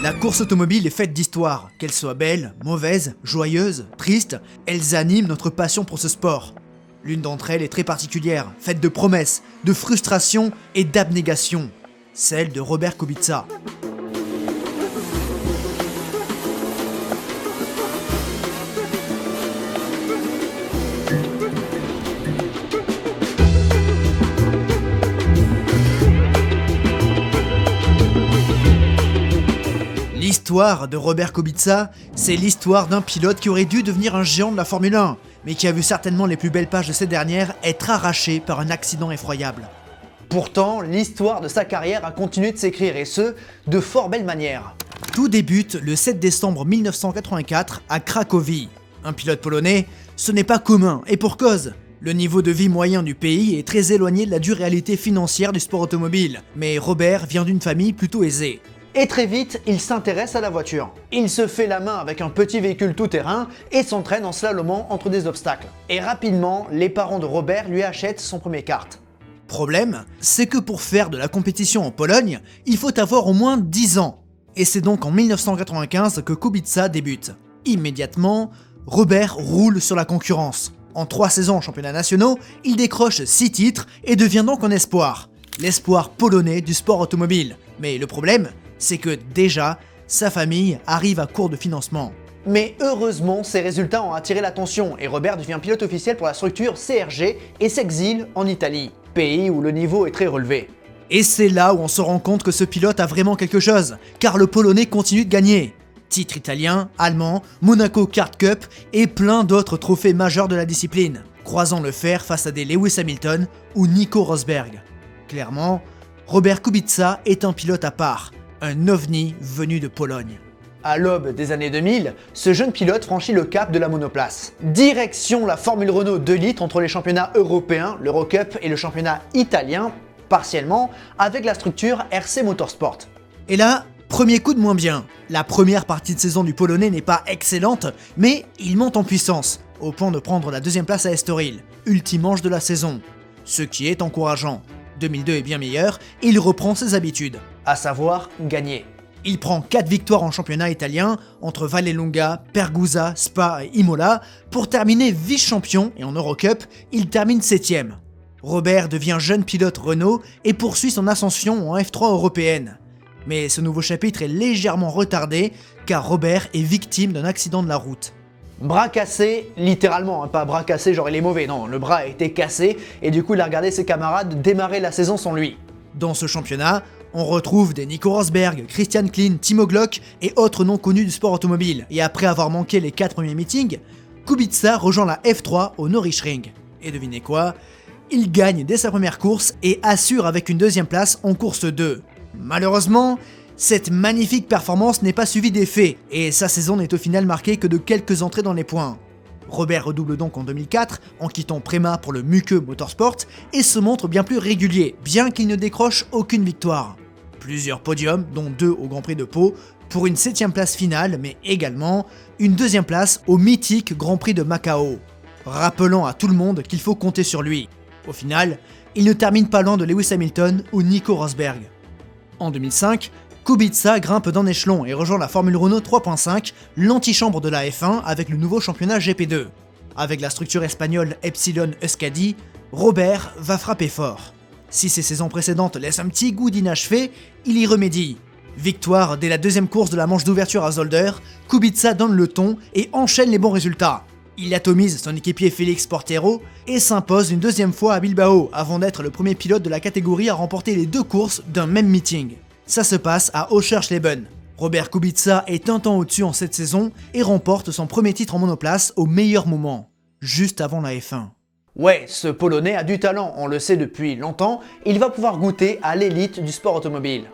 La course automobile est faite d'histoires, qu'elles soient belles, mauvaises, joyeuses, tristes, elles animent notre passion pour ce sport. L'une d'entre elles est très particulière, faite de promesses, de frustration et d'abnégation, celle de Robert Kubica. L'histoire de Robert Kubica, c'est l'histoire d'un pilote qui aurait dû devenir un géant de la Formule 1, mais qui a vu certainement les plus belles pages de cette dernière être arrachées par un accident effroyable. Pourtant, l'histoire de sa carrière a continué de s'écrire, et ce, de fort belle manière. Tout débute le 7 décembre 1984 à Cracovie. Un pilote polonais, ce n'est pas commun, et pour cause. Le niveau de vie moyen du pays est très éloigné de la dure réalité financière du sport automobile, mais Robert vient d'une famille plutôt aisée. Et très vite, il s'intéresse à la voiture. Il se fait la main avec un petit véhicule tout-terrain et s'entraîne en slalomant entre des obstacles. Et rapidement, les parents de Robert lui achètent son premier kart. Problème, c'est que pour faire de la compétition en Pologne, il faut avoir au moins 10 ans. Et c'est donc en 1995 que Kubica débute. Immédiatement, Robert roule sur la concurrence. En 3 saisons en championnats nationaux, il décroche 6 titres et devient donc un espoir. L'espoir polonais du sport automobile. Mais le problème, c'est que déjà, sa famille arrive à court de financement. Mais heureusement, ces résultats ont attiré l'attention et Robert devient pilote officiel pour la structure CRG et s'exile en Italie, pays où le niveau est très relevé. Et c'est là où on se rend compte que ce pilote a vraiment quelque chose, car le Polonais continue de gagner. Titres italiens, allemands, Monaco Kart Cup et plein d'autres trophées majeurs de la discipline, croisant le fer face à des Lewis Hamilton ou Nico Rosberg. Clairement, Robert Kubica est un pilote à part, un ovni venu de Pologne. À l'aube des années 2000, ce jeune pilote franchit le cap de la monoplace. Direction la Formule Renault 2 litres entre les championnats européens, l'Eurocup et le championnat italien, partiellement, avec la structure RC Motorsport. Et là, premier coup de moins bien. La première partie de saison du Polonais n'est pas excellente, mais il monte en puissance, au point de prendre la deuxième place à Estoril, ultime manche de la saison. Ce qui est encourageant. 2002 est bien meilleur et il reprend ses habitudes, à savoir gagner. Il prend 4 victoires en championnat italien entre Vallelunga, Pergusa, Spa et Imola pour terminer vice-champion et en Eurocup, il termine 7ème. Robert devient jeune pilote Renault et poursuit son ascension en F3 européenne. Mais ce nouveau chapitre est légèrement retardé car Robert est victime d'un accident de la route. Bras cassé, littéralement, pas bras cassé genre il est mauvais, non, le bras a été cassé et du coup il a regardé ses camarades démarrer la saison sans lui. Dans ce championnat, on retrouve des Nico Rosberg, Christian Klien, Timo Glock et autres noms connus du sport automobile. Et après avoir manqué les 4 premiers meetings, Kubica rejoint la F3 au Nürburgring. Et devinez quoi? Il gagne dès sa première course et assure avec une deuxième place en course 2. Malheureusement, cette magnifique performance n'est pas suivie d'effet, et sa saison n'est au final marquée que de quelques entrées dans les points. Robert redouble donc en 2004, en quittant Prema pour le Muke Motorsport, et se montre bien plus régulier, bien qu'il ne décroche aucune victoire. Plusieurs podiums, dont 2 au Grand Prix de Pau, pour une 7ème place finale, mais également une 2ème place au mythique Grand Prix de Macao, rappelant à tout le monde qu'il faut compter sur lui. Au final, il ne termine pas loin de Lewis Hamilton ou Nico Rosberg. En 2005, Kubica grimpe d'un échelon et rejoint la Formule Renault 3.5, l'antichambre de la F1 avec le nouveau championnat GP2. Avec la structure espagnole Epsilon Euskadi, Robert va frapper fort. Si ses saisons précédentes laissent un petit goût d'inachevé, il y remédie. Victoire dès la 2ème course de la manche d'ouverture à Zolder, Kubica donne le ton et enchaîne les bons résultats. Il atomise son équipier Félix Portero et s'impose une 2ème fois à Bilbao avant d'être le premier pilote de la catégorie à remporter les 2 courses d'un même meeting. Ça se passe à Oschersleben. Robert Kubica est un temps au-dessus en cette saison et remporte son premier titre en monoplace au meilleur moment, juste avant la F1. Ouais, ce Polonais a du talent, on le sait depuis longtemps, il va pouvoir goûter à l'élite du sport automobile.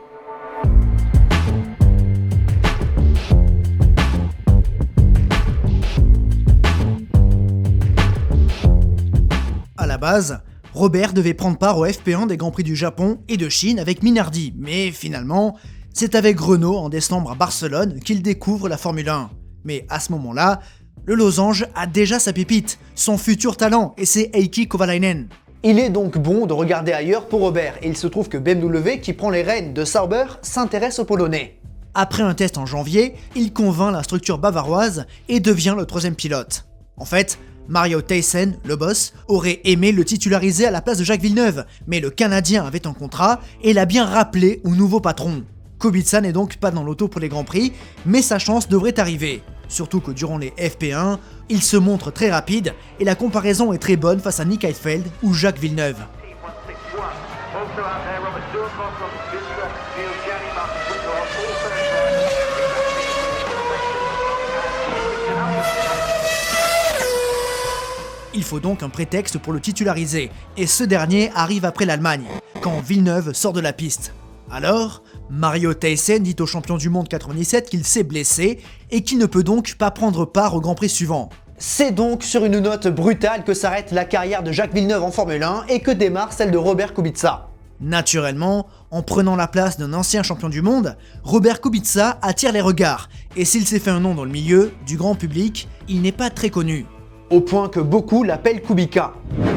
À la base, Robert devait prendre part au FP1 des Grands Prix du Japon et de Chine avec Minardi, mais finalement, c'est avec Renault en décembre à Barcelone qu'il découvre la Formule 1. Mais à ce moment-là, le losange a déjà sa pépite, son futur talent, et c'est Heikki Kovalainen. Il est donc bon de regarder ailleurs pour Robert, et il se trouve que BMW, qui prend les rênes de Sauber, s'intéresse au Polonais. Après un test en janvier, il convainc la structure bavaroise et devient le 3e pilote. En fait, Mario Theissen, le boss, aurait aimé le titulariser à la place de Jacques Villeneuve, mais le Canadien avait un contrat et l'a bien rappelé au nouveau patron. Kubica n'est donc pas dans l'auto pour les Grands Prix, mais sa chance devrait arriver. Surtout que durant les FP1, il se montre très rapide et la comparaison est très bonne face à Nick Heidfeld ou Jacques Villeneuve. Il faut donc un prétexte pour le titulariser, et ce dernier arrive après l'Allemagne, quand Villeneuve sort de la piste. Alors, Mario Theissen dit au champion du monde 97 qu'il s'est blessé et qu'il ne peut donc pas prendre part au Grand Prix suivant. C'est donc sur une note brutale que s'arrête la carrière de Jacques Villeneuve en Formule 1 et que démarre celle de Robert Kubica. Naturellement, en prenant la place d'un ancien champion du monde, Robert Kubica attire les regards, et s'il s'est fait un nom dans le milieu, du grand public, il n'est pas très connu. Au point que beaucoup l'appellent Kubica.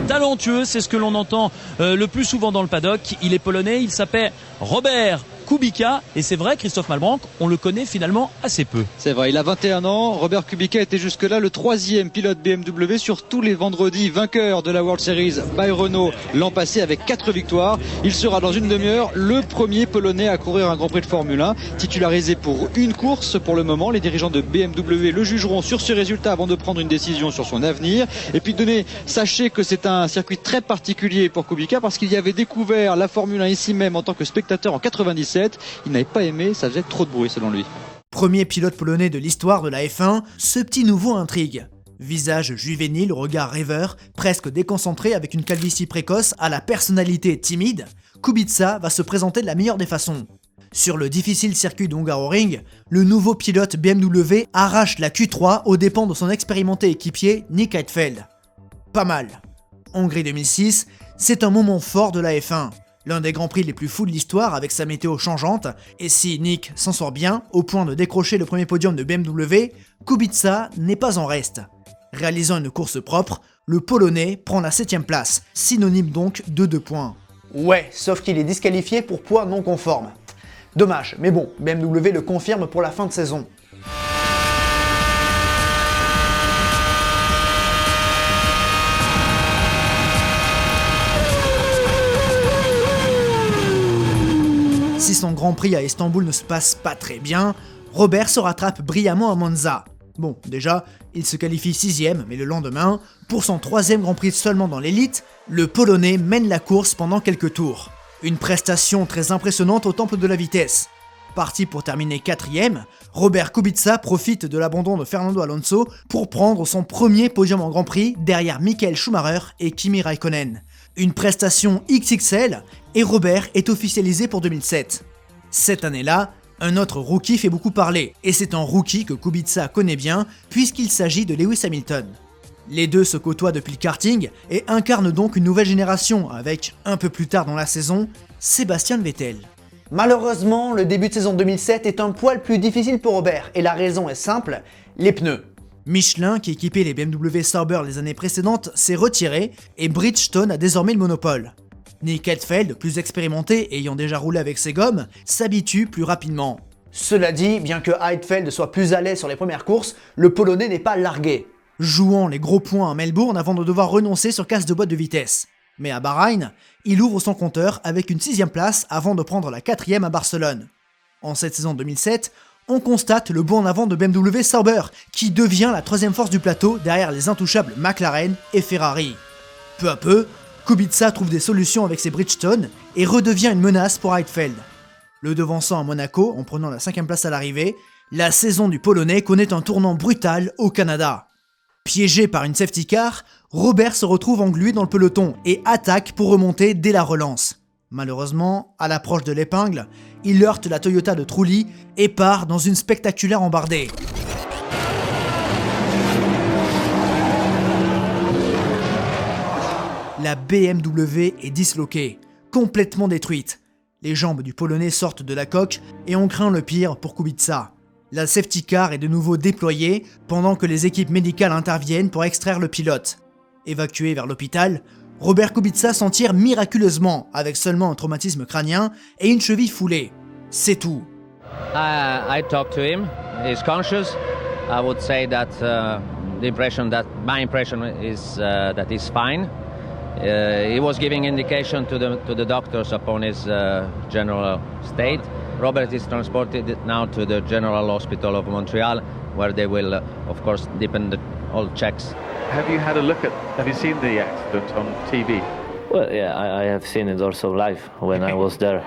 Talentueux, c'est ce que l'on entend le plus souvent dans le paddock. Il est polonais, il s'appelle Robert Kubica, et c'est vrai, Christophe Malbranck, on le connaît finalement assez peu. C'est vrai, il a 21 ans, Robert Kubica était jusque-là le 3e pilote BMW sur tous les vendredis, vainqueur de la World Series by Renault l'an passé avec 4 victoires. Il sera dans une demi-heure le premier polonais à courir un Grand Prix de Formule 1, titularisé pour une course pour le moment. Les dirigeants de BMW le jugeront sur ce résultat avant de prendre une décision sur son avenir. Et puis sachez que c'est un circuit très particulier pour Kubica parce qu'il y avait découvert la Formule 1 ici même en tant que spectateur en 97. Il n'avait pas aimé, ça faisait trop de bruit selon lui. Premier pilote polonais de l'histoire de la F1, ce petit nouveau intrigue. Visage juvénile, regard rêveur, presque déconcentré avec une calvitie précoce à la personnalité timide, Kubica va se présenter de la meilleure des façons. Sur le difficile circuit de Hungaroring, le nouveau pilote BMW arrache la Q3 aux dépens de son expérimenté équipier Nick Heidfeld. Pas mal. Hongrie 2006, c'est un moment fort de la F1. L'un des grands prix les plus fous de l'histoire avec sa météo changeante, et si Nick s'en sort bien, au point de décrocher le premier podium de BMW, Kubica n'est pas en reste. Réalisant une course propre, le Polonais prend la 7ème place, synonyme donc de 2 points. Ouais, sauf qu'il est disqualifié pour poids non conforme. Dommage, mais bon, BMW le confirme pour la fin de saison. Si son Grand Prix à Istanbul ne se passe pas très bien, Robert se rattrape brillamment à Monza. Bon, déjà, il se qualifie 6ème, mais le lendemain, pour son 3e Grand Prix seulement dans l'élite, le Polonais mène la course pendant quelques tours. Une prestation très impressionnante au temple de la vitesse. Parti pour terminer 4ème, Robert Kubica profite de l'abandon de Fernando Alonso pour prendre son premier podium en Grand Prix derrière Michael Schumacher et Kimi Räikkönen. Une prestation XXL, et Robert est officialisé pour 2007. Cette année-là, un autre rookie fait beaucoup parler, et c'est un rookie que Kubica connaît bien puisqu'il s'agit de Lewis Hamilton. Les deux se côtoient depuis le karting et incarnent donc une nouvelle génération avec, un peu plus tard dans la saison, Sébastien Vettel. Malheureusement, le début de saison 2007 est un poil plus difficile pour Robert, et la raison est simple, les pneus. Michelin, qui équipait les BMW Sauber les années précédentes, s'est retiré et Bridgestone a désormais le monopole. Nick Heidfeld, plus expérimenté et ayant déjà roulé avec ses gommes, s'habitue plus rapidement. Cela dit, bien que Heidfeld soit plus à l'aise sur les premières courses, le Polonais n'est pas largué, jouant les gros points à Melbourne avant de devoir renoncer sur casse de boîte de vitesse. Mais à Bahreïn, il ouvre son compteur avec une 6ème place avant de prendre la 4ème à Barcelone. En cette saison 2007, on constate le bond en avant de BMW Sauber, qui devient la 3ème force du plateau derrière les intouchables McLaren et Ferrari. Peu à peu, Kubica trouve des solutions avec ses Bridgestone et redevient une menace pour Heidfeld. Le devançant à Monaco en prenant la 5ème place à l'arrivée, la saison du Polonais connaît un tournant brutal au Canada. Piégé par une safety car, Robert se retrouve englué dans le peloton et attaque pour remonter dès la relance. Malheureusement, à l'approche de l'épingle, il heurte la Toyota de Trulli et part dans une spectaculaire embardée. La BMW est disloquée, complètement détruite. Les jambes du Polonais sortent de la coque et on craint le pire pour Kubica. La safety car est de nouveau déployée pendant que les équipes médicales interviennent pour extraire le pilote. Évacué vers l'hôpital, Robert Kubica s'en tire miraculeusement avec seulement un traumatisme crânien et une cheville foulée. C'est tout. I talked to him. He's conscious. I would say that my impression is that he's fine. He was giving indication to the doctors upon his general state. Robert is transported now to the General Hospital of Montreal, where they will, of course, deepen all checks. Have you seen the accident on TV? Well, yeah, I have seen it also live when I was there,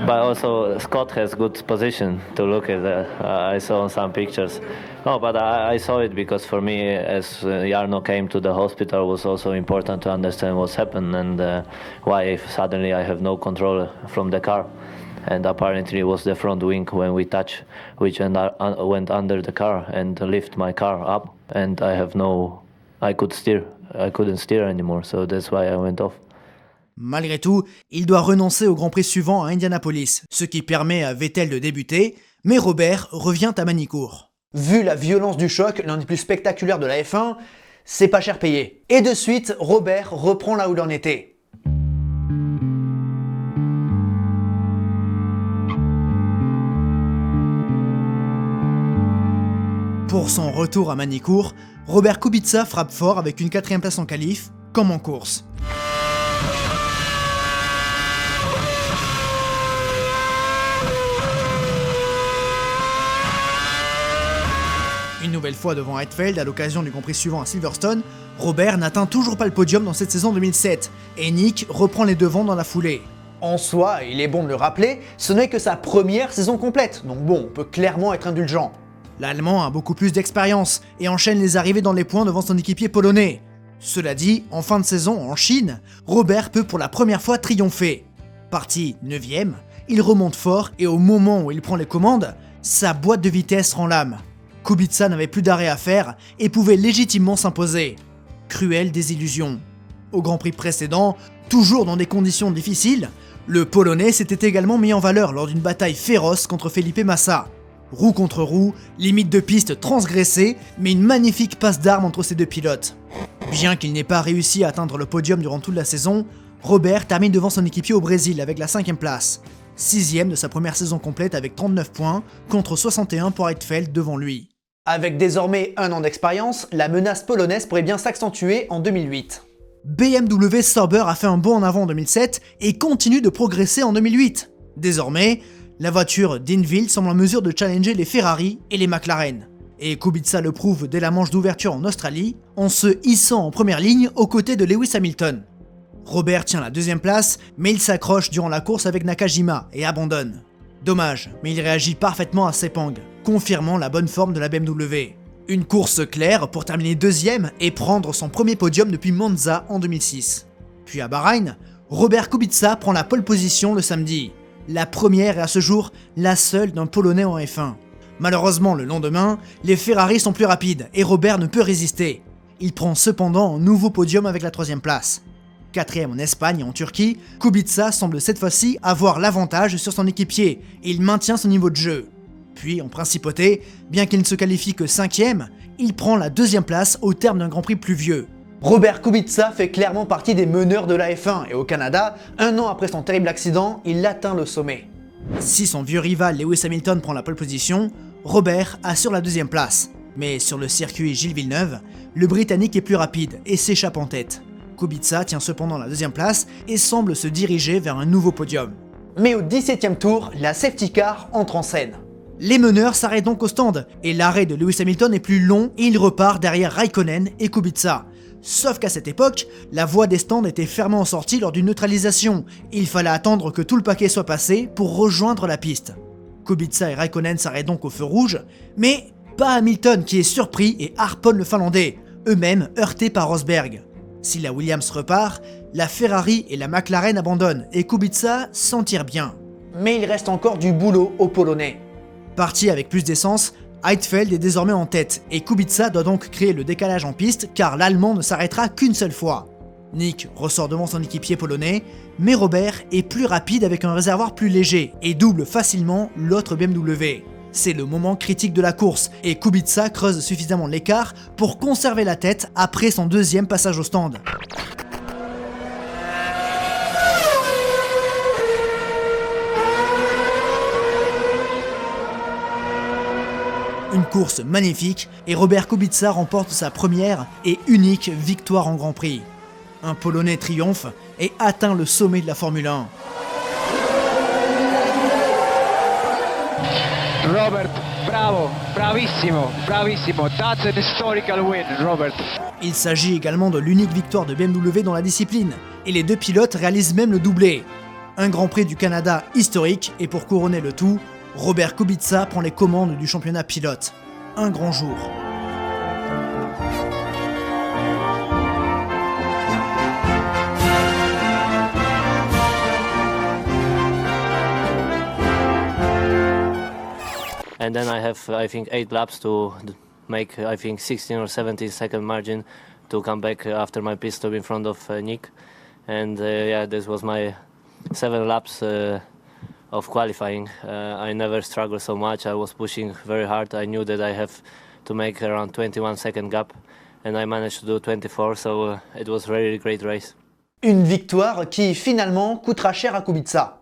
but also Scott has good position to look at. I saw some pictures. No, but I saw it because for me, as Jarno came to the hospital, was also important to understand what's happened and why suddenly I have no control from the car. And apparently it was the front wing when we touched, which went under the car and lift my car up. And I couldn't steer anymore, so that's why I went off. Malgré tout, il doit renoncer au Grand Prix suivant à Indianapolis, ce qui permet à Vettel de débuter, mais Robert revient à Magny-Cours. Vu la violence du choc, l'un des plus spectaculaires de la F1, c'est pas cher payé. Et de suite, Robert reprend là où il en était. Pour son retour à Magny-Cours, Robert Kubica frappe fort avec une 4ème place en qualif, comme en course. Une nouvelle fois devant Heidfeld à l'occasion du Grand Prix suivant à Silverstone, Robert n'atteint toujours pas le podium dans cette saison 2007, et Nick reprend les devants dans la foulée. En soi, il est bon de le rappeler, ce n'est que sa première saison complète, donc bon, on peut clairement être indulgent. L'Allemand a beaucoup plus d'expérience et enchaîne les arrivées dans les points devant son équipier polonais. Cela dit, en fin de saison, en Chine, Robert peut pour la première fois triompher. Parti 9ème, il remonte fort et au moment où il prend les commandes, sa boîte de vitesse rend l'âme. Kubica n'avait plus d'arrêt à faire et pouvait légitimement s'imposer. Cruelle désillusion. Au Grand Prix précédent, toujours dans des conditions difficiles, le Polonais s'était également mis en valeur lors d'une bataille féroce contre Felipe Massa. Roue contre roue, limite de piste transgressée, mais une magnifique passe d'armes entre ces deux pilotes. Bien qu'il n'ait pas réussi à atteindre le podium durant toute la saison, Robert termine devant son équipier au Brésil avec la 5ème place. 6ème de sa première saison complète avec 39 points, contre 61 pour Heidfeld devant lui. Avec désormais un an d'expérience, la menace polonaise pourrait bien s'accentuer en 2008. BMW Sauber a fait un bond en avant en 2007 et continue de progresser en 2008. Désormais, la voiture d'Inville semble en mesure de challenger les Ferrari et les McLaren. Et Kubica le prouve dès la manche d'ouverture en Australie, en se hissant en première ligne aux côtés de Lewis Hamilton. Robert tient la 2ème place, mais il s'accroche durant la course avec Nakajima et abandonne. Dommage, mais il réagit parfaitement à Sepang, confirmant la bonne forme de la BMW. Une course claire pour terminer 2ème et prendre son premier podium depuis Monza en 2006. Puis à Bahreïn, Robert Kubica prend la pole position le samedi. La première et à ce jour, la seule d'un Polonais en F1. Malheureusement, le lendemain, les Ferrari sont plus rapides et Robert ne peut résister. Il prend cependant un nouveau podium avec la 3ème place. 4ème en Espagne et en Turquie, Kubica semble cette fois-ci avoir l'avantage sur son équipier et il maintient son niveau de jeu. Puis en principauté, bien qu'il ne se qualifie que 5ème, il prend la 2ème place au terme d'un Grand Prix pluvieux. Robert Kubica fait clairement partie des meneurs de la F1 et au Canada, un an après son terrible accident, il atteint le sommet. Si son vieux rival Lewis Hamilton prend la pole position, Robert assure la 2ème place. Mais sur le circuit Gilles Villeneuve, le Britannique est plus rapide et s'échappe en tête. Kubica tient cependant la 2ème place et semble se diriger vers un nouveau podium. Mais au 17ème tour, la safety car entre en scène. Les meneurs s'arrêtent donc au stand et l'arrêt de Lewis Hamilton est plus long et il repart derrière Raikkonen et Kubica. Sauf qu'à cette époque, la voie des stands était fermée en sortie lors d'une neutralisation et il fallait attendre que tout le paquet soit passé pour rejoindre la piste. Kubica et Raikkonen s'arrêtent donc au feu rouge, mais pas Hamilton qui est surpris et harponne le Finlandais, eux-mêmes heurtés par Rosberg. Si la Williams repart, la Ferrari et la McLaren abandonnent et Kubica s'en tire bien. Mais il reste encore du boulot aux Polonais. Parti avec plus d'essence, Heidfeld est désormais en tête et Kubica doit donc créer le décalage en piste car l'Allemand ne s'arrêtera qu'une seule fois. Nick ressort devant son équipier polonais, mais Robert est plus rapide avec un réservoir plus léger et double facilement l'autre BMW. C'est le moment critique de la course et Kubica creuse suffisamment l'écart pour conserver la tête après son deuxième passage au stand. Une course magnifique et Robert Kubica remporte sa première et unique victoire en Grand Prix. Un Polonais triomphe et atteint le sommet de la Formule 1. Robert, bravo, bravissimo, bravissimo. That's an historical win, Robert. Il s'agit également de l'unique victoire de BMW dans la discipline, et les deux pilotes réalisent même le doublé. Un Grand Prix du Canada historique, et pour couronner le tout, Robert Kubica prend les commandes du championnat pilote. Un grand jour. And then I have, I think, 8 laps to make, I think, 16 or 17 second margin to come back after my pit stop in front of Nick. And yeah, this was my 7 laps of qualifying. I never struggled so much. I was pushing very hard. I knew that I have to make around 21 second gap, and I managed to do 24, so it was a really great race. Une victoire qui finalement coûtera cher à Kubica.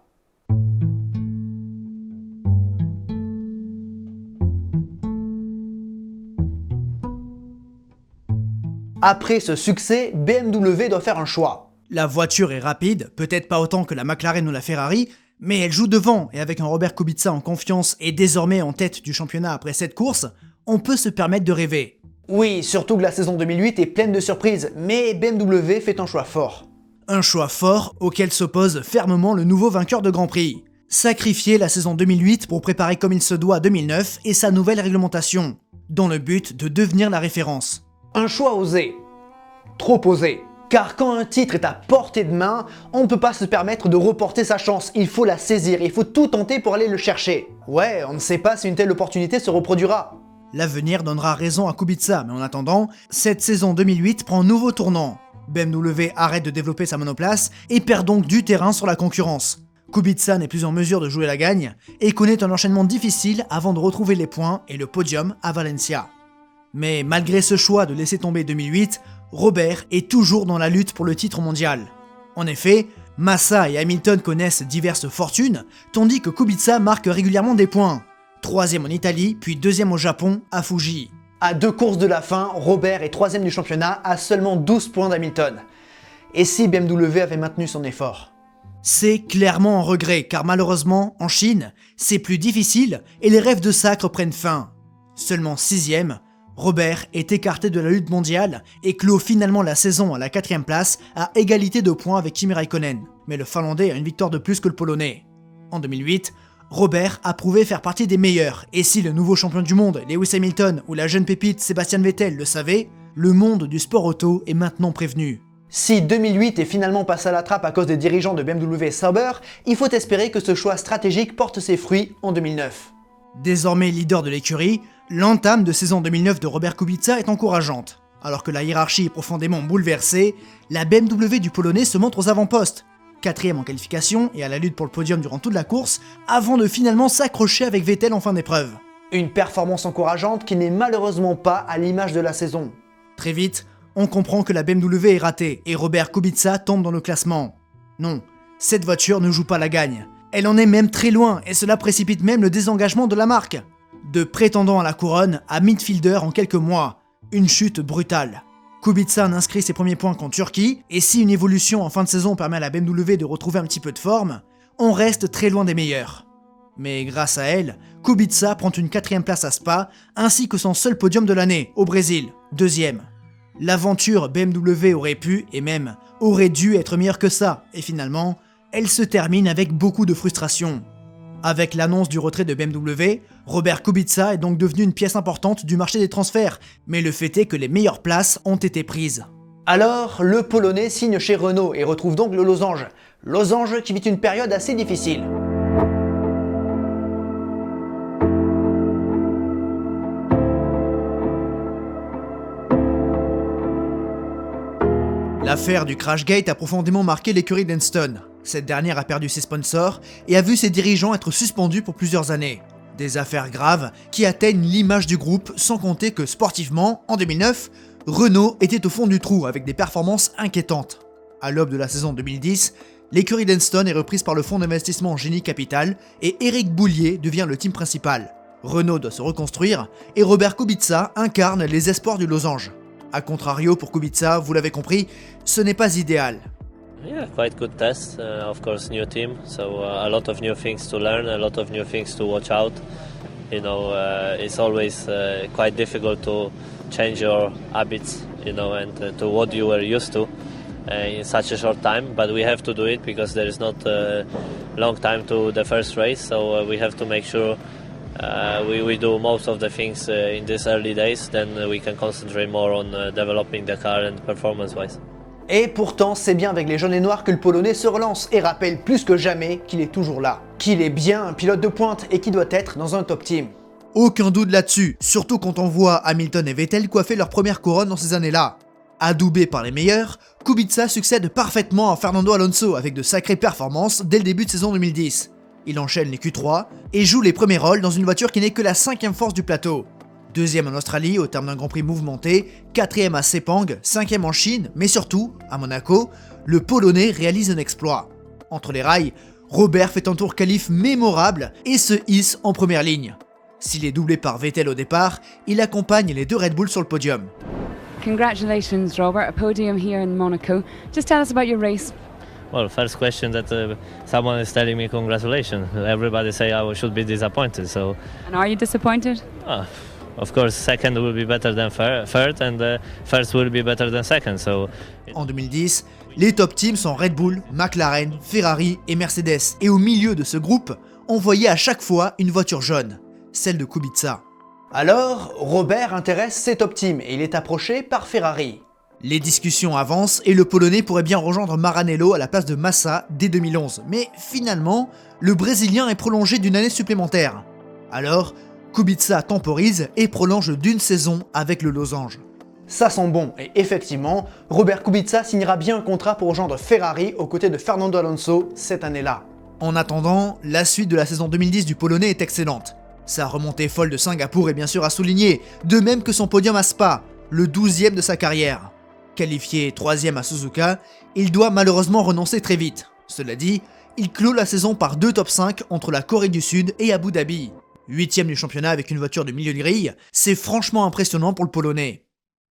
Après ce succès, BMW doit faire un choix. La voiture est rapide, peut-être pas autant que la McLaren ou la Ferrari, mais elle joue devant et avec un Robert Kubica en confiance et désormais en tête du championnat après cette course, on peut se permettre de rêver. Oui, surtout que la saison 2008 est pleine de surprises, mais BMW fait un choix fort. Un choix fort auquel s'oppose fermement le nouveau vainqueur de Grand Prix. Sacrifier la saison 2008 pour préparer comme il se doit 2009 et sa nouvelle réglementation, dans le but de devenir la référence. Un choix osé. Trop osé. Car quand un titre est à portée de main, on ne peut pas se permettre de reporter sa chance, il faut la saisir, il faut tout tenter pour aller le chercher. Ouais, on ne sait pas si une telle opportunité se reproduira. L'avenir donnera raison à Kubica, mais en attendant, cette saison 2008 prend un nouveau tournant. BMW arrête de développer sa monoplace et perd donc du terrain sur la concurrence. Kubica n'est plus en mesure de jouer la gagne et connaît un enchaînement difficile avant de retrouver les points et le podium à Valencia. Mais malgré ce choix de laisser tomber 2008, Robert est toujours dans la lutte pour le titre mondial. En effet, Massa et Hamilton connaissent diverses fortunes, tandis que Kubica marque régulièrement des points. 3e en Italie, puis 2e au Japon, à Fuji. À 2 courses de la fin, Robert est 3e du championnat à seulement 12 points d'Hamilton. Et si BMW avait maintenu son effort? C'est clairement un regret, car malheureusement, en Chine, c'est plus difficile et les rêves de sacre prennent fin. Seulement 6e, Robert est écarté de la lutte mondiale et clôt finalement la saison à la 4e place à égalité de points avec Kimi Räikkönen. Mais le Finlandais a une victoire de plus que le Polonais. En 2008, Robert a prouvé faire partie des meilleurs, et si le nouveau champion du monde, Lewis Hamilton, ou la jeune pépite Sebastian Vettel le savaient, le monde du sport auto est maintenant prévenu. Si 2008 est finalement passé à la trappe à cause des dirigeants de BMW et Sauber, il faut espérer que ce choix stratégique porte ses fruits en 2009. Désormais leader de l'écurie, l'entame de saison 2009 de Robert Kubica est encourageante. Alors que la hiérarchie est profondément bouleversée, la BMW du Polonais se montre aux avant-postes. 4e en qualification et à la lutte pour le podium durant toute la course, avant de finalement s'accrocher avec Vettel en fin d'épreuve. Une performance encourageante qui n'est malheureusement pas à l'image de la saison. Très vite, on comprend que la BMW est ratée et Robert Kubica tombe dans le classement. Non, cette voiture ne joue pas la gagne. Elle en est même très loin et cela précipite même le désengagement de la marque. De prétendant à la couronne à midfielder en quelques mois. Une chute brutale. Kubica n'inscrit ses premiers points qu'en Turquie, et si une évolution en fin de saison permet à la BMW de retrouver un petit peu de forme, on reste très loin des meilleurs. Mais grâce à elle, Kubica prend une 4e place à Spa, ainsi que son seul podium de l'année, au Brésil, 2e. L'aventure BMW aurait pu, et même, aurait dû être meilleure que ça, et finalement, elle se termine avec beaucoup de frustration. Avec l'annonce du retrait de BMW, Robert Kubica est donc devenu une pièce importante du marché des transferts, mais le fait est que les meilleures places ont été prises. Alors, le Polonais signe chez Renault et retrouve donc le losange. Losange qui vit une période assez difficile. L'affaire du Crashgate a profondément marqué l'écurie d'Enston. Cette dernière a perdu ses sponsors et a vu ses dirigeants être suspendus pour plusieurs années. Des affaires graves qui atteignent l'image du groupe, sans compter que sportivement, en 2009, Renault était au fond du trou avec des performances inquiétantes. À l'aube de la saison 2010, l'écurie d'Enston est reprise par le fonds d'investissement Génie Capital et Éric Boulier devient le team principal. Renault doit se reconstruire et Robert Kubica incarne les espoirs du losange. A contrario pour Kubica, vous l'avez compris, ce n'est pas idéal. Yeah, quite good test. Of course, new team, so a lot of new things to learn, a lot of new things to watch out. You know, it's always quite difficult to change your habits, you know, and to what you were used to in such a short time. But we have to do it because there is not a long time to the first race, so we have to make sure we do most of the things in these early days. Then we can concentrate more on developing the car and performance-wise. Et pourtant, c'est bien avec les jaunes et noirs que le Polonais se relance et rappelle plus que jamais qu'il est toujours là, qu'il est bien un pilote de pointe et qu'il doit être dans un top team. Aucun doute là-dessus, surtout quand on voit Hamilton et Vettel coiffer leur première couronne dans ces années-là. Adoubé par les meilleurs, Kubica succède parfaitement à Fernando Alonso avec de sacrées performances dès le début de saison 2010. Il enchaîne les Q3 et joue les premiers rôles dans une voiture qui n'est que la 5e force du plateau. 2e en Australie au terme d'un Grand Prix mouvementé, 4e à Sepang, 5e en Chine, mais surtout, à Monaco, le Polonais réalise un exploit. Entre les rails, Robert fait un tour qualif mémorable et se hisse en première ligne. S'il est doublé par Vettel au départ, il accompagne les deux Red Bull sur le podium. Congratulations, Robert, a podium here in Monaco. Just tell us about your race. Well, first question that someone is telling me congratulations. Everybody say I should be disappointed. So. And are you disappointed? Of course, second will be better than third, and first will be better than second. So. En 2010, les top teams sont Red Bull, McLaren, Ferrari et Mercedes. Et au milieu de ce groupe, on voyait à chaque fois une voiture jaune, celle de Kubica. Alors, Robert intéresse ses top teams et il est approché par Ferrari. Les discussions avancent et le Polonais pourrait bien rejoindre Maranello à la place de Massa dès 2011. Mais finalement, le Brésilien est prolongé d'une année supplémentaire. Alors, Kubica temporise et prolonge d'une saison avec le losange. Ça sent bon et effectivement, Robert Kubica signera bien un contrat pour rejoindre Ferrari aux côtés de Fernando Alonso cette année-là. En attendant, la suite de la saison 2010 du Polonais est excellente. Sa remontée folle de Singapour est bien sûr à souligner, de même que son podium à Spa, le 12e de sa carrière. Qualifié 3e à Suzuka, il doit malheureusement renoncer très vite. Cela dit, il clôt la saison par 2 top 5 entre la Corée du Sud et Abu Dhabi. 8e du championnat avec une voiture de milieu de grille, c'est franchement impressionnant pour le Polonais.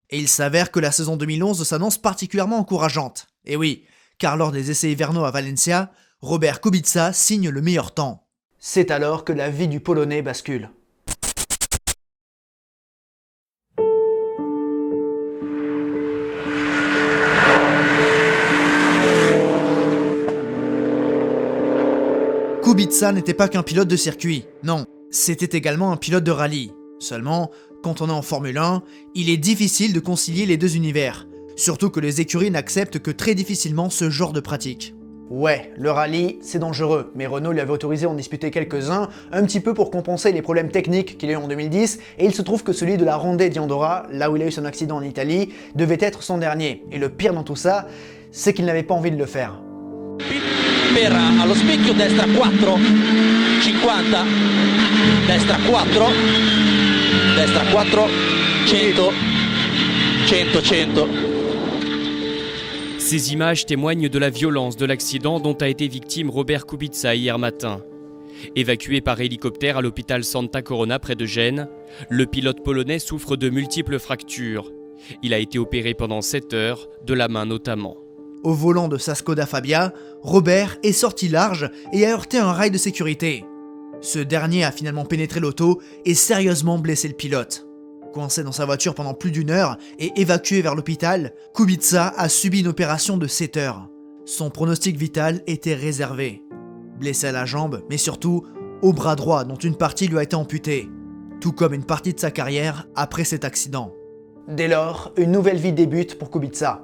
Et il s'avère que la saison 2011 s'annonce particulièrement encourageante. Et oui, car lors des essais hivernaux à Valencia, Robert Kubica signe le meilleur temps. C'est alors que la vie du Polonais bascule. Kubica n'était pas qu'un pilote de circuit, non, c'était également un pilote de rallye. Seulement, quand on est en Formule 1, il est difficile de concilier les deux univers, surtout que les écuries n'acceptent que très difficilement ce genre de pratique. Ouais, le rallye, c'est dangereux, mais Renault lui avait autorisé à en disputer quelques-uns, un petit peu pour compenser les problèmes techniques qu'il a eu en 2010, et il se trouve que celui de la Ronde di Andorra, là où il a eu son accident en Italie, devait être son dernier. Et le pire dans tout ça, c'est qu'il n'avait pas envie de le faire. Per allo specchio, destra 4, 50, destra 4, destra 4, 100, 100, 100. Ces images témoignent de la violence de l'accident dont a été victime Robert Kubica hier matin. Évacué par hélicoptère à l'hôpital Santa Corona près de Gênes, le pilote polonais souffre de multiples fractures. Il a été opéré pendant 7 heures, de la main notamment. Au volant de sa Skoda Fabia, Robert est sorti large et a heurté un rail de sécurité. Ce dernier a finalement pénétré l'auto et sérieusement blessé le pilote. Coincé dans sa voiture pendant plus d'1 heure et évacué vers l'hôpital, Kubica a subi une opération de 7 heures. Son pronostic vital était réservé. Blessé à la jambe, mais surtout au bras droit dont une partie lui a été amputée, tout comme une partie de sa carrière après cet accident. Dès lors, une nouvelle vie débute pour Kubica.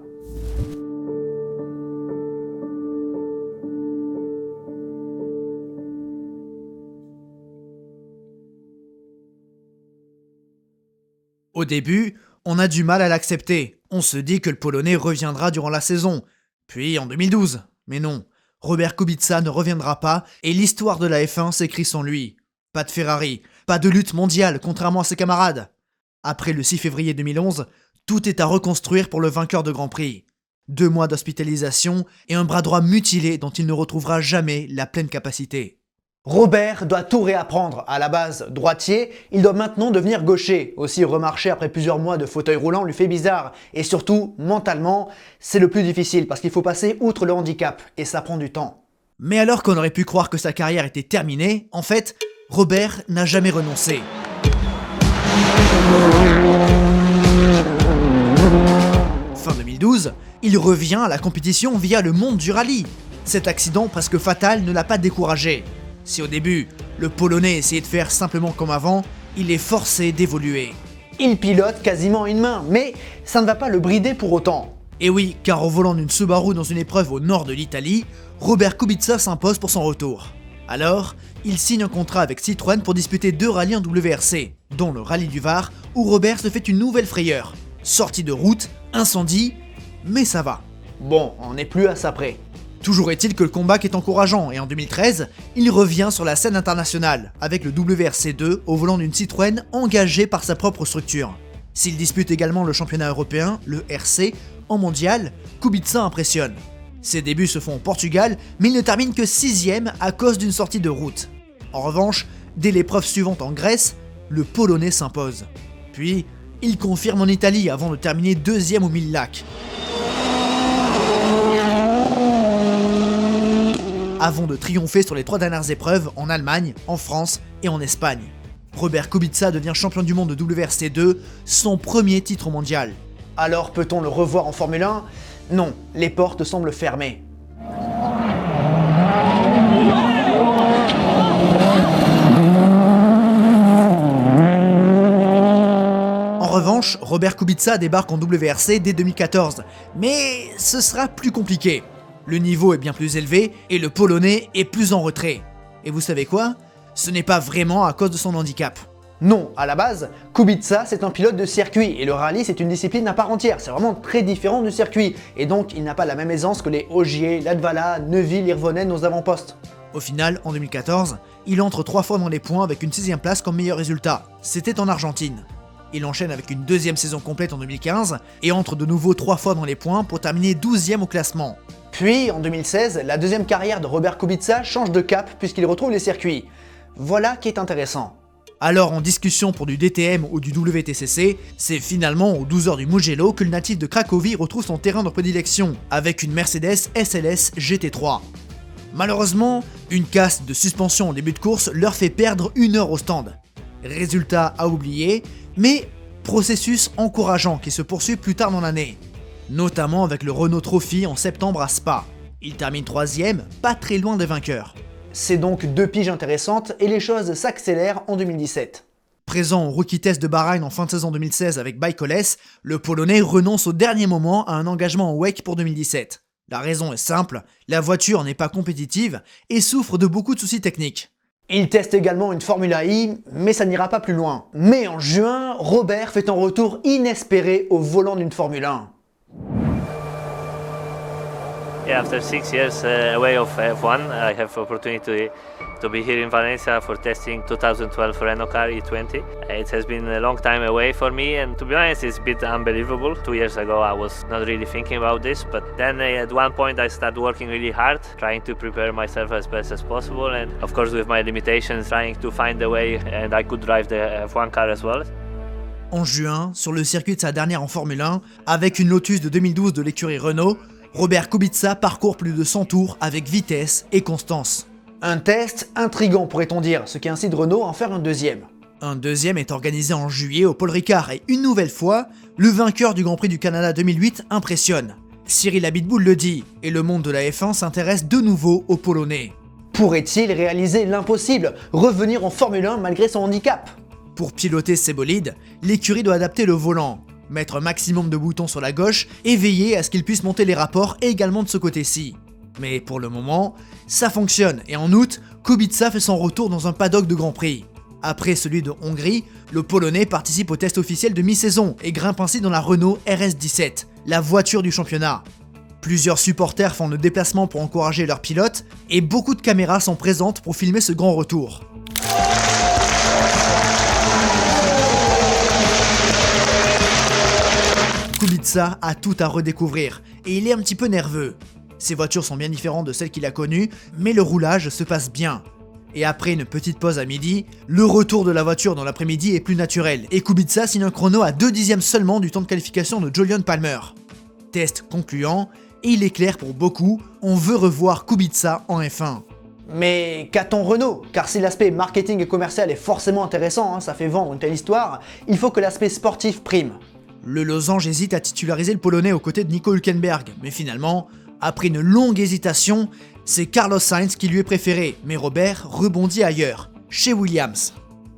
Au début, on a du mal à l'accepter. On se dit que le Polonais reviendra durant la saison, puis en 2012. Mais non, Robert Kubica ne reviendra pas et l'histoire de la F1 s'écrit sans lui. Pas de Ferrari, Pas de lutte mondiale, contrairement à ses camarades. Après le 6 février 2011, tout est à reconstruire pour le vainqueur de Grand Prix. 2 mois d'hospitalisation et un bras droit mutilé dont il ne retrouvera jamais la pleine capacité. Robert doit tout réapprendre. À la base droitier, il doit maintenant devenir gaucher. Aussi, remarcher après plusieurs mois de fauteuil roulant lui fait bizarre. Et surtout, mentalement, c'est le plus difficile parce qu'il faut passer outre le handicap et ça prend du temps. Mais alors qu'on aurait pu croire que sa carrière était terminée, en fait, Robert n'a jamais renoncé. Fin 2012, il revient à la compétition via le monde du rallye. Cet accident presque fatal ne l'a pas découragé. Si au début, le Polonais essayait de faire simplement comme avant, il est forcé d'évoluer. Il pilote quasiment une main, mais ça ne va pas le brider pour autant. Et oui, car au volant d'une Subaru dans une épreuve au nord de l'Italie, Robert Kubica s'impose pour son retour. Alors, il signe un contrat avec Citroën pour disputer 2 rallyes en WRC, dont le rallye du Var, où Robert se fait une nouvelle frayeur. Sortie de route, incendie, mais ça va. Bon, on n'est plus à ça près. Toujours est-il que le comeback est encourageant et en 2013, il revient sur la scène internationale avec le WRC2 au volant d'une Citroën engagée par sa propre structure. S'il dispute également le championnat européen, le RC, en mondial, Kubica impressionne. Ses débuts se font au Portugal, mais il ne termine que 6ème à cause d'une sortie de route. En revanche, dès l'épreuve suivante en Grèce, le Polonais s'impose. Puis, il confirme en Italie avant de terminer 2ème au 1000 lacs. Avant de triompher sur les 3 dernières épreuves en Allemagne, en France et en Espagne. Robert Kubica devient champion du monde de WRC2, son premier titre mondial. Alors peut-on le revoir en Formule 1 ? Non, les portes semblent fermées. En revanche, Robert Kubica débarque en WRC dès 2014, mais ce sera plus compliqué. Le niveau est bien plus élevé et le Polonais est plus en retrait. Et vous savez quoi ? Ce n'est pas vraiment à cause de son handicap. Non, à la base, Kubica c'est un pilote de circuit et le rallye c'est une discipline à part entière, c'est vraiment très différent du circuit et donc il n'a pas la même aisance que les Ogier, Latvala, Neuville, Hirvonen aux avant-postes. Au final, en 2014, il entre 3 fois dans les points avec une 6ème place comme meilleur résultat. C'était en Argentine. Il enchaîne avec une 2ème saison complète en 2015 et entre de nouveau 3 fois dans les points pour terminer 12ème au classement. Puis, en 2016, la 2ème carrière de Robert Kubica change de cap puisqu'il retrouve les circuits. Voilà qui est intéressant. Alors en discussion pour du DTM ou du WTCC, c'est finalement aux 12 heures du Mugello que le natif de Cracovie retrouve son terrain de prédilection, avec une Mercedes SLS GT3. Malheureusement, une casse de suspension en début de course leur fait perdre 1 heure au stand. Résultat à oublier, mais processus encourageant qui se poursuit plus tard dans l'année. Notamment avec le Renault Trophy en septembre à Spa. Il termine 3ème, pas très loin des vainqueurs. C'est donc 2 piges intéressantes et les choses s'accélèrent en 2017. Présent au Rookie Test de Bahreïn en fin de saison 2016 avec Bike-Oles, le Polonais renonce au dernier moment à un engagement en WEC pour 2017. La raison est simple, la voiture n'est pas compétitive et souffre de beaucoup de soucis techniques. Il teste également une Formula I, mais ça n'ira pas plus loin. Mais en juin, Robert fait un retour inespéré au volant d'une Formule 1. Yeah, after 6 years away of F1, I have opportunity to be here in Valencia for testing 2012 Renault car E20. It has been a long time away for me, and to be honest, it's a bit unbelievable. 2 years ago, I was not really thinking about this, but then at one point I started working really hard, trying to prepare myself as best as possible, and of course with my limitations, trying to find a way, and I could drive the F1 car as well. En juin, sur le circuit de sa dernière en Formule 1, avec une Lotus de 2012 de l'écurie Renault, Robert Kubica parcourt plus de 100 tours avec vitesse et constance. Un test intriguant pourrait-on dire, ce qui incite Renault à en faire un 2e. Un 2e est organisé en juillet au Paul Ricard et une nouvelle fois, le vainqueur du Grand Prix du Canada 2008 impressionne. Cyril Abitboul le dit, et le monde de la F1 s'intéresse de nouveau aux Polonais. Pourrait-il réaliser l'impossible, revenir en Formule 1 malgré son handicap ? Pour piloter ces bolides, l'écurie doit adapter le volant, mettre un maximum de boutons sur la gauche et veiller à ce qu'il puisse monter les rapports également de ce côté-ci. Mais pour le moment, ça fonctionne et en août, Kubica fait son retour dans un paddock de Grand Prix. Après celui de Hongrie, le Polonais participe au test officiel de mi-saison et grimpe ainsi dans la Renault RS17, la voiture du championnat. Plusieurs supporters font le déplacement pour encourager leurs pilotes et beaucoup de caméras sont présentes pour filmer ce grand retour. Kubica a tout à redécouvrir et il est un petit peu nerveux. Ses voitures sont bien différentes de celles qu'il a connues, mais le roulage se passe bien. Et après une petite pause à midi, le retour de la voiture dans l'après-midi est plus naturel et Kubica signe un chrono à 2 dixièmes seulement du temps de qualification de Jolyon Palmer. Test concluant, et il est clair pour beaucoup, on veut revoir Kubica en F1. Mais qu'attend Renault? Car si l'aspect marketing et commercial est forcément intéressant, ça fait vendre une telle histoire, il faut que l'aspect sportif prime. Le losange hésite à titulariser le Polonais aux côtés de Nico Hülkenberg, mais finalement, après une longue hésitation, c'est Carlos Sainz qui lui est préféré, mais Robert rebondit ailleurs, chez Williams.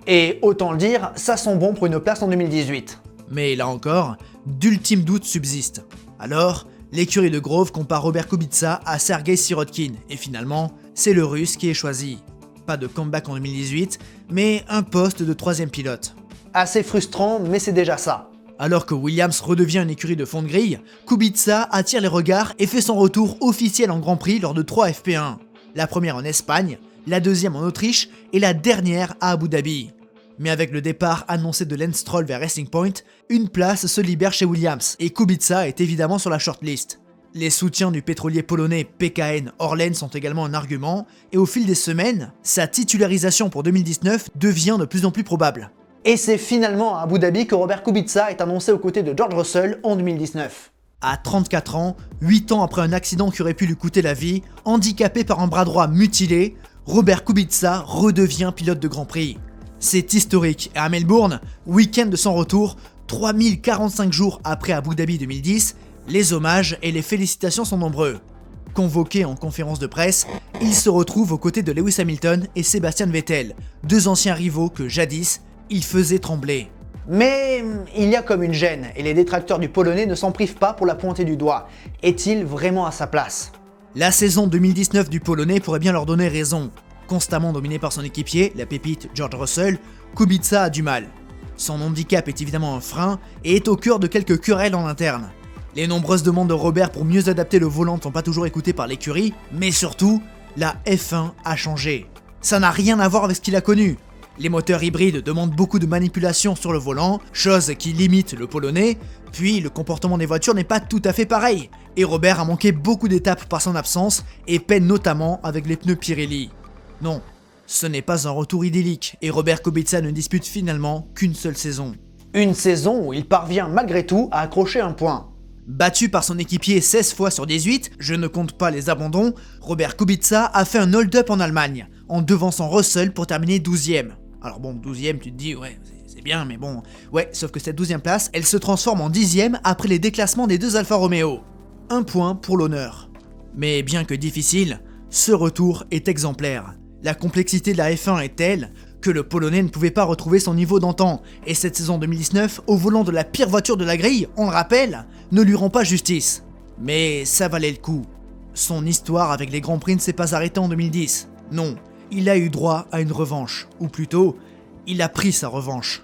Et autant le dire, ça sent bon pour une place en 2018. Mais là encore, d'ultimes doutes subsistent. Alors, l'écurie de Grove compare Robert Kubica à Sergei Sirotkin, et finalement, c'est le Russe qui est choisi. Pas de comeback en 2018, mais un poste de 3ème pilote. Assez frustrant, mais c'est déjà ça. Alors que Williams redevient une écurie de fond de grille, Kubica attire les regards et fait son retour officiel en Grand Prix lors de 3 FP1. La première en Espagne, la deuxième en Autriche et la dernière à Abu Dhabi. Mais avec le départ annoncé de Lance Stroll vers Racing Point, une place se libère chez Williams et Kubica est évidemment sur la shortlist. Les soutiens du pétrolier polonais PKN Orlen sont également un argument et au fil des semaines, sa titularisation pour 2019 devient de plus en plus probable. Et c'est finalement à Abu Dhabi que Robert Kubica est annoncé aux côtés de George Russell en 2019. À 34 ans, 8 ans après un accident qui aurait pu lui coûter la vie, handicapé par un bras droit mutilé, Robert Kubica redevient pilote de Grand Prix. C'est historique et à Melbourne, week-end de son retour, 3045 jours après Abu Dhabi 2010, les hommages et les félicitations sont nombreux. Convoqué en conférence de presse, il se retrouve aux côtés de Lewis Hamilton et Sebastian Vettel, 2 anciens rivaux que jadis, il faisait trembler. Mais il y a comme une gêne, et les détracteurs du Polonais ne s'en privent pas pour la pointer du doigt. Est-il vraiment à sa place? La saison 2019 du Polonais pourrait bien leur donner raison. Constamment dominé par son équipier, la pépite George Russell, Kubica a du mal. Son handicap est évidemment un frein et est au cœur de quelques querelles en interne. Les nombreuses demandes de Robert pour mieux adapter le volant ne sont pas toujours écoutées par l'écurie, mais surtout, la F1 a changé. Ça n'a rien à voir avec ce qu'il a connu. Les moteurs hybrides demandent beaucoup de manipulation sur le volant, chose qui limite le Polonais, puis le comportement des voitures n'est pas tout à fait pareil, et Robert a manqué beaucoup d'étapes par son absence, et peine notamment avec les pneus Pirelli. Non, ce n'est pas un retour idyllique, et Robert Kubica ne dispute finalement qu'une seule saison. Une saison où il parvient malgré tout à accrocher un point. Battu par son équipier 16 fois sur 18, je ne compte pas les abandons, Robert Kubica a fait un hold-up en Allemagne, en devançant Russell pour terminer 12ème. Alors bon, 12ème, tu te dis, ouais, c'est bien, mais bon... Ouais, sauf que cette 12ème place, elle se transforme en 10ème après les déclassements des 2 Alfa Romeo. Un point pour l'honneur. Mais bien que difficile, ce retour est exemplaire. La complexité de la F1 est telle que le Polonais ne pouvait pas retrouver son niveau d'antan, et cette saison 2019, au volant de la pire voiture de la grille, on le rappelle, ne lui rend pas justice. Mais ça valait le coup. Son histoire avec les Grands Prix ne s'est pas arrêtée en 2010. Non. Il a eu droit à une revanche, ou plutôt, il a pris sa revanche.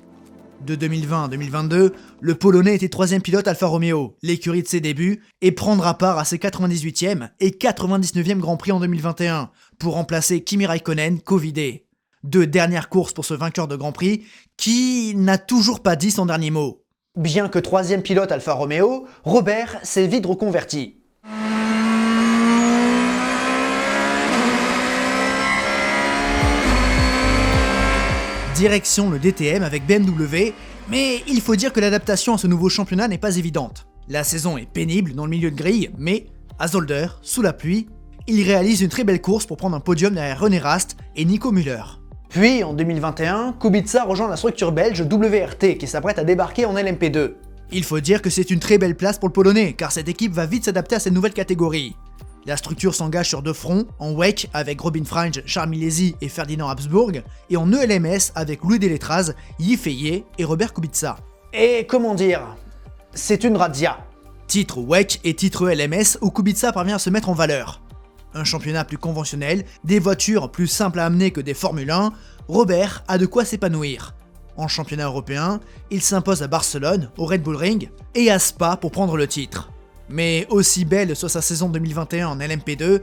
De 2020 à 2022, le Polonais était 3ème pilote Alfa Romeo, l'écurie de ses débuts, et prendra part à ses 98e et 99e Grand Prix en 2021, pour remplacer Kimi Raikkonen, covidé. 2 dernières courses pour ce vainqueur de Grand Prix, qui n'a toujours pas dit son dernier mot. Bien que 3ème pilote Alfa Romeo, Robert s'est vite reconverti. Direction le DTM avec BMW, mais il faut dire que l'adaptation à ce nouveau championnat n'est pas évidente. La saison est pénible dans le milieu de grille, mais à Zolder, sous la pluie, il réalise une très belle course pour prendre un podium derrière René Rast et Nico Müller. Puis en 2021, Kubica rejoint la structure belge WRT qui s'apprête à débarquer en LMP2. Il faut dire que c'est une très belle place pour le Polonais, car cette équipe va vite s'adapter à cette nouvelle catégorie. La structure s'engage sur 2 fronts, en WEC avec Robin Frijns, Charles Milesi et Ferdinand Habsburg, et en ELMS avec Louis Delétraz, Yi Feiye et Robert Kubica. Et comment dire, c'est une razzia. Titre WEC et titre ELMS où Kubica parvient à se mettre en valeur. Un championnat plus conventionnel, des voitures plus simples à amener que des Formule 1, Robert a de quoi s'épanouir. En championnat européen, il s'impose à Barcelone, au Red Bull Ring, et à Spa pour prendre le titre. Mais aussi belle soit sa saison 2021 en LMP2,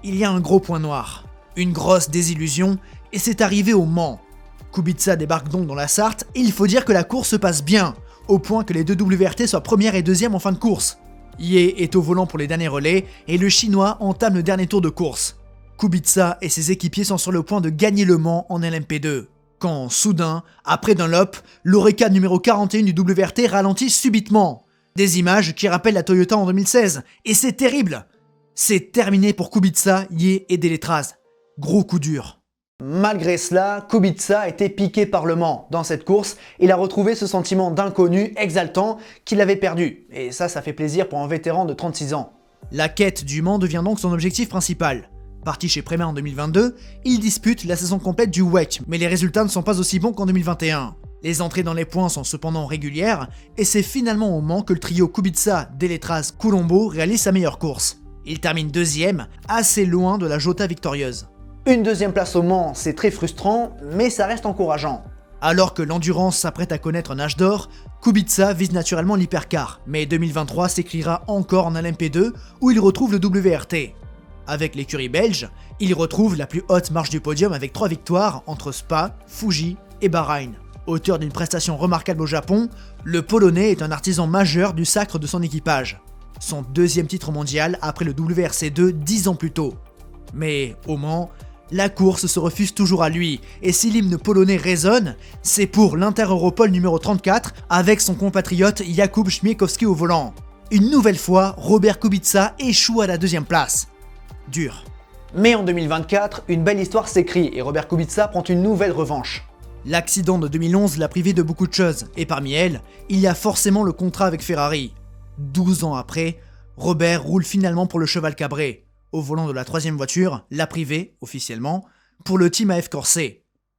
il y a un gros point noir. Une grosse désillusion, et c'est arrivé au Mans. Kubica débarque donc dans la Sarthe, et il faut dire que la course se passe bien, au point que les deux WRT soient première et deuxième en fin de course. Ye est au volant pour les derniers relais et le Chinois entame le dernier tour de course. Kubica et ses équipiers sont sur le point de gagner Le Mans en LMP2. Quand, soudain, après Dunlop, l'Oreca numéro 41 du WRT ralentit subitement. Des images qui rappellent la Toyota en 2016, et c'est terrible. C'est terminé pour Kubica, Ye et Deletraz. Gros coup dur. Malgré cela, Kubica a été piqué par Le Mans. Dans cette course, il a retrouvé ce sentiment d'inconnu exaltant qu'il avait perdu. Et ça fait plaisir pour un vétéran de 36 ans. La quête du Mans devient donc son objectif principal. Parti chez Prema en 2022, il dispute la saison complète du WEC, mais les résultats ne sont pas aussi bons qu'en 2021. Les entrées dans les points sont cependant régulières, et c'est finalement au Mans que le trio Kubica, Deletraz, Colombo réalise sa meilleure course. Il termine deuxième, assez loin de la Jota victorieuse. Une deuxième place au Mans, c'est très frustrant, mais ça reste encourageant. Alors que l'endurance s'apprête à connaître un âge d'or, Kubica vise naturellement l'hypercar, mais 2023 s'écrira encore en LMP2 où il retrouve le WRT. Avec l'écurie belge, il retrouve la plus haute marche du podium avec 3 victoires entre Spa, Fuji et Bahreïn. Auteur d'une prestation remarquable au Japon, le Polonais est un artisan majeur du sacre de son équipage. Son deuxième titre mondial après le WRC2 10 ans plus tôt. Mais au Mans, la course se refuse toujours à lui, et si l'hymne polonais résonne, c'est pour l'Inter-Europol numéro 34 avec son compatriote Jakub Śmiechowski au volant. Une nouvelle fois, Robert Kubica échoue à la deuxième place. Dur. Mais en 2024, une belle histoire s'écrit et Robert Kubica prend une nouvelle revanche. L'accident de 2011 l'a privé de beaucoup de choses, et parmi elles, il y a forcément le contrat avec Ferrari. 12 ans après, Robert roule finalement pour le cheval cabré, au volant de la troisième voiture, la privée, officiellement, pour le team AF Corse,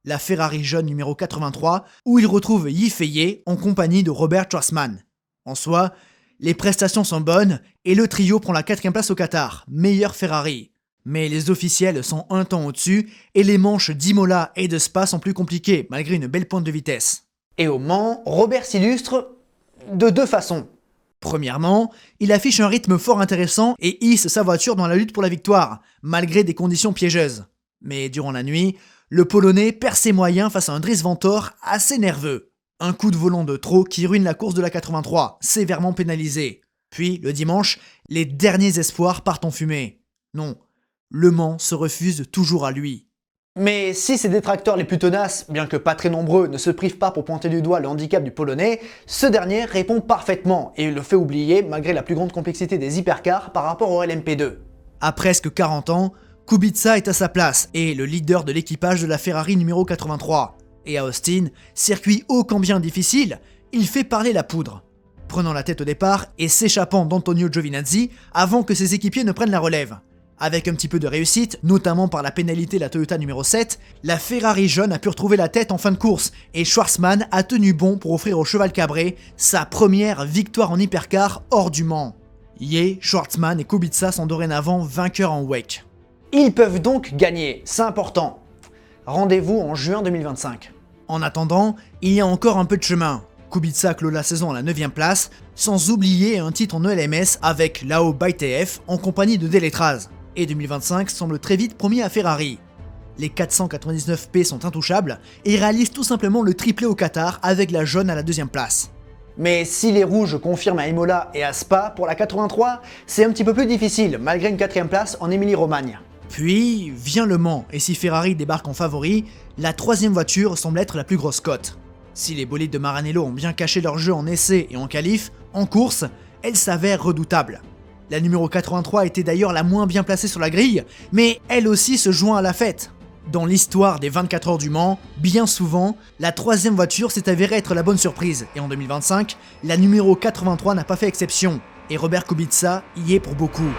la Ferrari jaune numéro 83, où il retrouve Yifeye en compagnie de Robert Schwarzman. En soi, les prestations sont bonnes, et le trio prend la 4ème place au Qatar, meilleur Ferrari. Mais les officiels sont un temps au-dessus, et les manches d'Imola et de Spa sont plus compliquées, malgré une belle pointe de vitesse. Et au Mans, Robert s'illustre de deux façons. Premièrement, il affiche un rythme fort intéressant et hisse sa voiture dans la lutte pour la victoire, malgré des conditions piégeuses. Mais durant la nuit, le Polonais perd ses moyens face à un Dries Vanthoor assez nerveux. Un coup de volant de trop qui ruine la course de la 83, sévèrement pénalisé. Puis, le dimanche, les derniers espoirs partent en fumée. Non, Le Mans se refuse toujours à lui. Mais si ses détracteurs les plus tenaces, bien que pas très nombreux, ne se privent pas pour pointer du doigt le handicap du Polonais, ce dernier répond parfaitement et il le fait oublier malgré la plus grande complexité des hypercars par rapport au LMP2. À presque 40 ans, Kubica est à sa place et est le leader de l'équipage de la Ferrari numéro 83. Et à Austin, circuit ô combien difficile, il fait parler la poudre. Prenant la tête au départ et s'échappant d'Antonio Giovinazzi avant que ses équipiers ne prennent la relève. Avec un petit peu de réussite, notamment par la pénalité de la Toyota numéro 7, la Ferrari jaune a pu retrouver la tête en fin de course et Schwarzman a tenu bon pour offrir au cheval cabré sa première victoire en hypercar hors du Mans. Ye, Schwarzman et Kubica sont dorénavant vainqueurs en WEC. Ils peuvent donc gagner, c'est important. Rendez-vous en juin 2025. En attendant, il y a encore un peu de chemin. Kubica clôt la saison à la 9ème place, sans oublier un titre en ELMS avec Lao ByTF en compagnie de Deletraz. Et 2025 semble très vite promis à Ferrari. Les 499 P sont intouchables et réalisent tout simplement le triplé au Qatar avec la jaune à la 2ème place. Mais si les rouges confirment à Imola et à Spa pour la 83, c'est un petit peu plus difficile malgré une 4ème place en Émilie-Romagne. Puis vient Le Mans et si Ferrari débarque en favori, la 3ème voiture semble être la plus grosse cote. Si les bolides de Maranello ont bien caché leur jeu en essai et en qualif, en course, elle s'avère redoutable. La numéro 83 était d'ailleurs la moins bien placée sur la grille, mais elle aussi se joint à la fête. Dans l'histoire des 24 heures du Mans, bien souvent, la 3ème voiture s'est avérée être la bonne surprise, et en 2025, la numéro 83 n'a pas fait exception, et Robert Kubica y est pour beaucoup.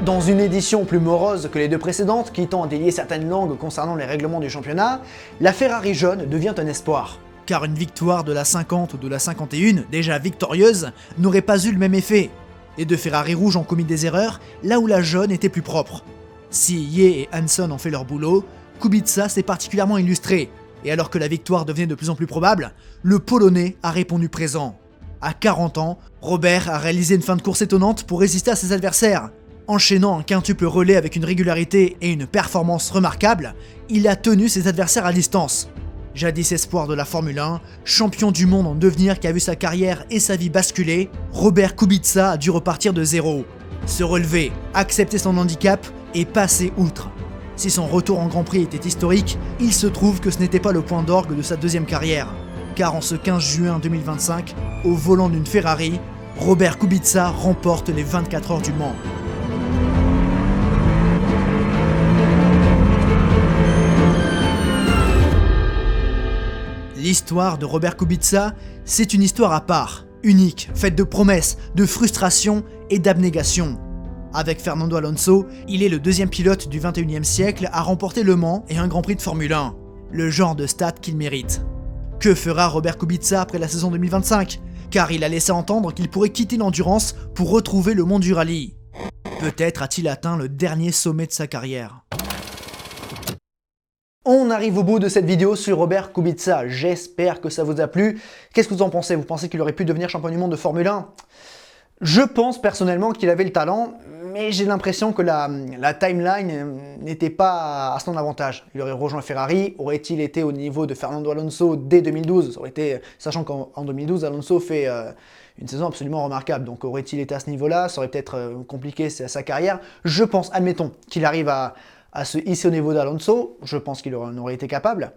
Dans une édition plus morose que les deux précédentes, qui tend à délier certaines langues concernant les règlements du championnat, la Ferrari jaune devient un espoir. Car une victoire de la 50 ou de la 51, déjà victorieuse, n'aurait pas eu le même effet. Les deux Ferrari rouges ont commis des erreurs, là où la jaune était plus propre. Si Ye et Hanson ont fait leur boulot, Kubica s'est particulièrement illustré, et alors que la victoire devenait de plus en plus probable, le Polonais a répondu présent. À 40 ans, Robert a réalisé une fin de course étonnante pour résister à ses adversaires. Enchaînant un quintuple relais avec une régularité et une performance remarquable, il a tenu ses adversaires à distance. Jadis espoir de la Formule 1, champion du monde en devenir qui a vu sa carrière et sa vie basculer, Robert Kubica a dû repartir de zéro. Se relever, accepter son handicap et passer outre. Si son retour en Grand Prix était historique, il se trouve que ce n'était pas le point d'orgue de sa deuxième carrière. Car en ce 15 juin 2025, au volant d'une Ferrari, Robert Kubica remporte les 24 heures du Mans. L'histoire de Robert Kubica, c'est une histoire à part, unique, faite de promesses, de frustrations et d'abnégation. Avec Fernando Alonso, il est le deuxième pilote du 21e siècle à remporter Le Mans et un Grand Prix de Formule 1, le genre de stat qu'il mérite. Que fera Robert Kubica après la saison 2025 ? Car il a laissé entendre qu'il pourrait quitter l'endurance pour retrouver le monde du rallye. Peut-être a-t-il atteint le dernier sommet de sa carrière. On arrive au bout de cette vidéo sur Robert Kubica, j'espère que ça vous a plu. Qu'est-ce que vous en pensez? Vous pensez qu'il aurait pu devenir champion du monde de Formule 1? Je pense personnellement qu'il avait le talent, mais j'ai l'impression que la timeline n'était pas à son avantage. Il aurait rejoint Ferrari, aurait-il été au niveau de Fernando Alonso dès 2012? Ça aurait été, sachant qu'en 2012, Alonso fait une saison absolument remarquable, donc aurait-il été à ce niveau-là? Ça aurait peut-être compliqué sa carrière. Je pense, admettons, qu'il arrive à se hisser au niveau d'Alonso, je pense qu'il en aurait été capable.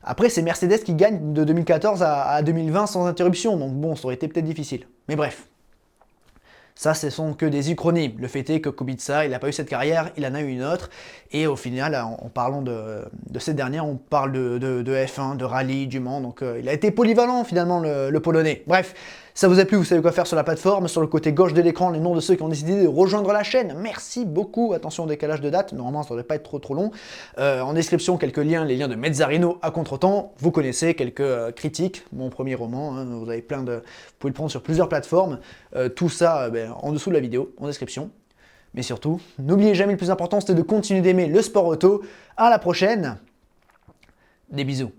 Après, c'est Mercedes qui gagne de 2014 à 2020 sans interruption, donc bon, ça aurait été peut-être difficile. Mais bref, ça, ce sont que des uchronies. Le fait est que Kubica, il n'a pas eu cette carrière, il en a eu une autre, et au final, en parlant de cette dernière, on parle de F1, de rallye, du Mans, donc il a été polyvalent finalement le Polonais. Bref, ça vous a plu, vous savez quoi faire sur la plateforme, sur le côté gauche de l'écran, les noms de ceux qui ont décidé de rejoindre la chaîne. Merci beaucoup, attention au décalage de date, normalement ça ne devrait pas être trop long. En description, quelques liens, les liens de Mezzarino à Contretemps, vous connaissez, quelques critiques, mon premier roman, hein, vous avez vous pouvez le prendre sur plusieurs plateformes, tout ça en dessous de la vidéo, en description. Mais surtout, n'oubliez jamais le plus important, c'était de continuer d'aimer le sport auto. À la prochaine, des bisous.